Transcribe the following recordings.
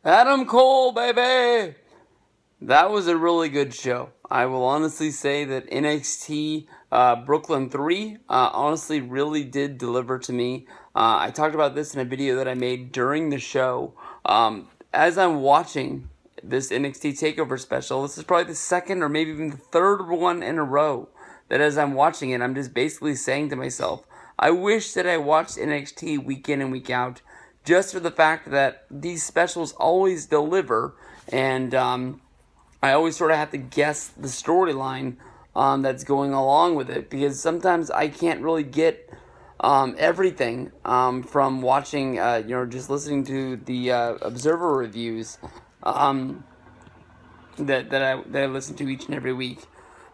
Adam Cole, baby! That was a really good show. I will honestly say that NXT Brooklyn 3 honestly really did deliver to me. I talked about this in a video that I made during the show. As I'm watching this NXT TakeOver special, this is probably the second or maybe even the third one in a row that as I'm watching it, I'm just basically saying to myself, I wish that I watched NXT week in and week out just for the fact that these specials always deliver, and I always sort of have to guess the storyline that's going along with it, because sometimes I can't really get everything from watching, just listening to the Observer reviews that I listen to each and every week.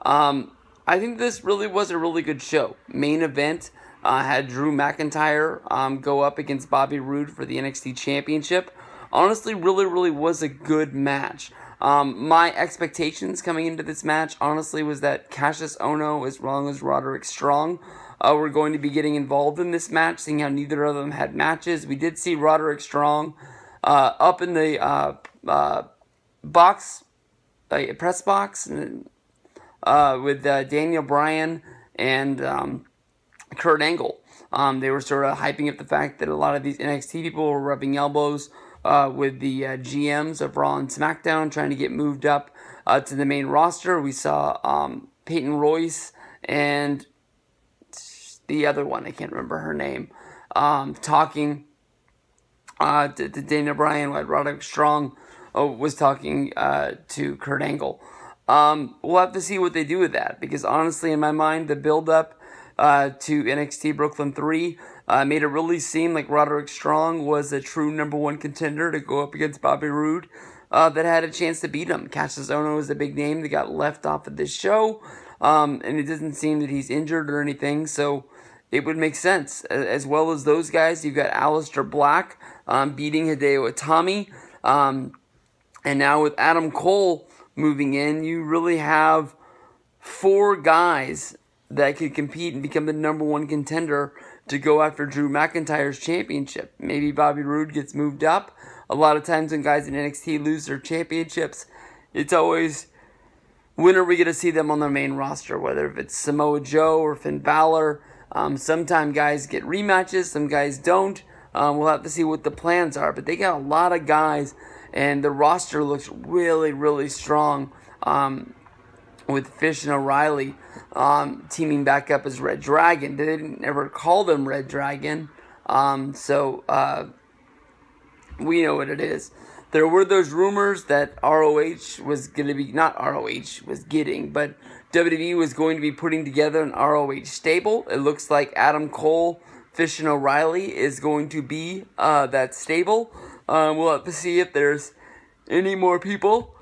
I think this really was a really good show. Main event had Drew McIntyre go up against Bobby Roode for the NXT Championship. Honestly, really was a good match. My expectations coming into this match, honestly, was that Cassius Ohno, as well as Roderick Strong, were going to be getting involved in this match, seeing how neither of them had matches. We did see Roderick Strong up in the box, press box, with Daniel Bryan and Kurt Angle. They were sort of hyping up the fact that a lot of these NXT people were rubbing elbows with the GMs of Raw and SmackDown, trying to get moved up to the main roster. We saw Peyton Royce and the other one, I can't remember her name, talking to Daniel Bryan, while Roderick Strong was talking to Kurt Angle. We'll have to see what they do with that, because honestly, in my mind, the build-up to NXT Brooklyn 3 made it really seem like Roderick Strong was a true #1 contender to go up against Bobby Roode that had a chance to beat him. Cassius Ohno was a big name that got left off of this show, and it doesn't seem that he's injured or anything, so it would make sense. As well as those guys, you've got Aleister Black beating Hideo Itami, and now with Adam Cole moving in, you really have 4 guys that could compete and become the #1 contender to go after Drew McIntyre's championship. Maybe Bobby Roode gets moved up. A lot of times when guys in NXT lose their championships, it's always, when are we going to see them on their main roster? Whether if it's Samoa Joe or Finn Balor. Sometimes guys get rematches, some guys don't. We'll have to see what the plans are. But they got a lot of guys, and the roster looks really strong. With Fish and O'Reilly teaming back up as Red Dragon. They didn't ever call them Red Dragon, so we know what it is. There were those rumors that ROH was going to be, not ROH was getting, but WWE was going to be putting together an ROH stable. It looks like Adam Cole, Fish and O'Reilly is going to be that stable. We'll have to see if there's any more people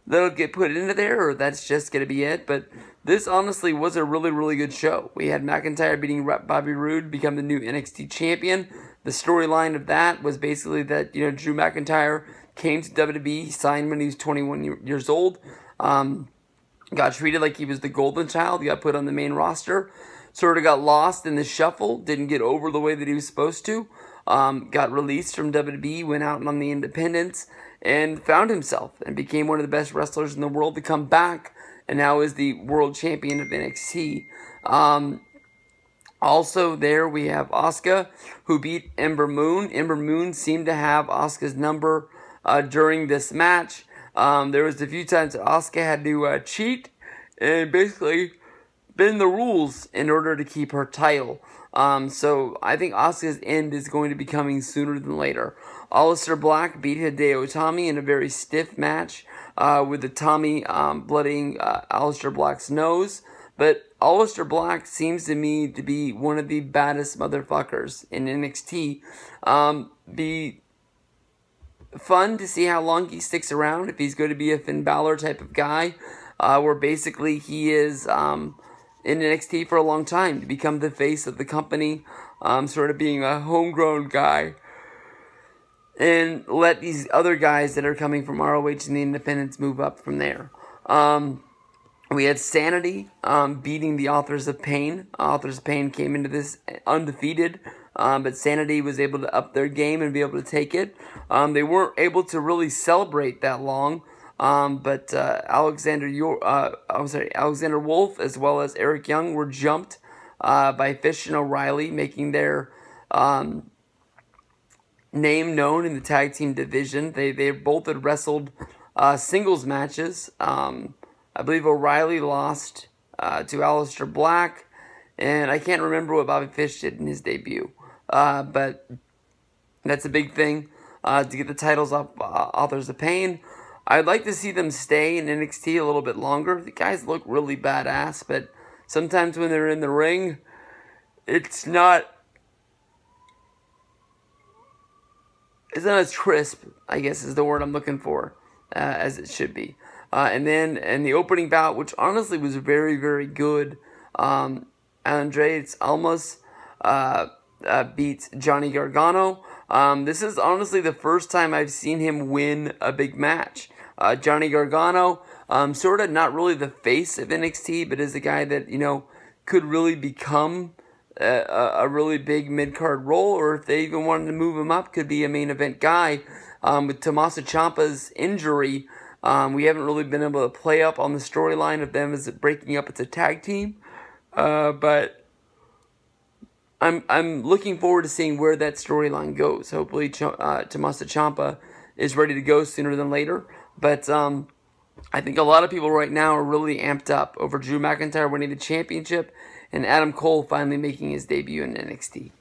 that'll get put into there, or that's just going to be it. But this honestly was a really good show. We had McIntyre beating Bobby Roode, become the new NXT champion. The storyline of that was basically that, Drew McIntyre came to WWE, signed when he was 21 years old, got treated like he was the golden child, got put on the main roster, sort of got lost in the shuffle, didn't get over the way that he was supposed to, got released from WWE, went out on the independents, and found himself and became one of the best wrestlers in the world to come back, and now is the world champion of NXT. Also there we have Asuka, who beat Ember Moon. Ember Moon seemed to have Asuka's number during this match. There was a few times that Asuka had to cheat and basically bend the rules in order to keep her title. So I think Asuka's end is going to be coming sooner than later. Aleister Black beat Hideo Itami in a very stiff match, with Itami bloodying Aleister Black's nose. But Aleister Black seems to me to be one of the baddest motherfuckers in NXT. Be fun to see how long he sticks around, if he's going to be a Finn Balor type of guy, where basically he is in NXT for a long time to become the face of the company, sort of being a homegrown guy, and let these other guys that are coming from ROH and the independents move up from there. We had Sanity beating the Authors of Pain. Authors of Pain came into this undefeated. but Sanity was able to up their game and be able to take it. They weren't able to really celebrate that long, but Alexander Wolf as well as Eric Young were jumped by Fish and O'Reilly, making their name known in the tag team division. They both had wrestled singles matches. I believe O'Reilly lost to Aleister Black, and I can't remember what Bobby Fish did in his debut. But that's a big thing to get the titles off Authors of Pain. I'd like to see them stay in NXT a little bit longer. The guys look really badass, but sometimes when they're in the ring, it's not as crisp, I guess is the word I'm looking for, as it should be. And then in the opening bout, which honestly was very, very good, Andreas Almas beats Johnny Gargano. This is honestly the first time I've seen him win a big match. Johnny Gargano, sort of not really the face of NXT, but is a guy that, could really become a really big mid-card role, or if they even wanted to move him up, could be a main event guy. With Tommaso Ciampa's injury, we haven't really been able to play up on the storyline of them as breaking up as a tag team. But I'm looking forward to seeing where that storyline goes. Hopefully Tommaso Ciampa is ready to go sooner than later. But I think a lot of people right now are really amped up over Drew McIntyre winning the championship and Adam Cole finally making his debut in NXT.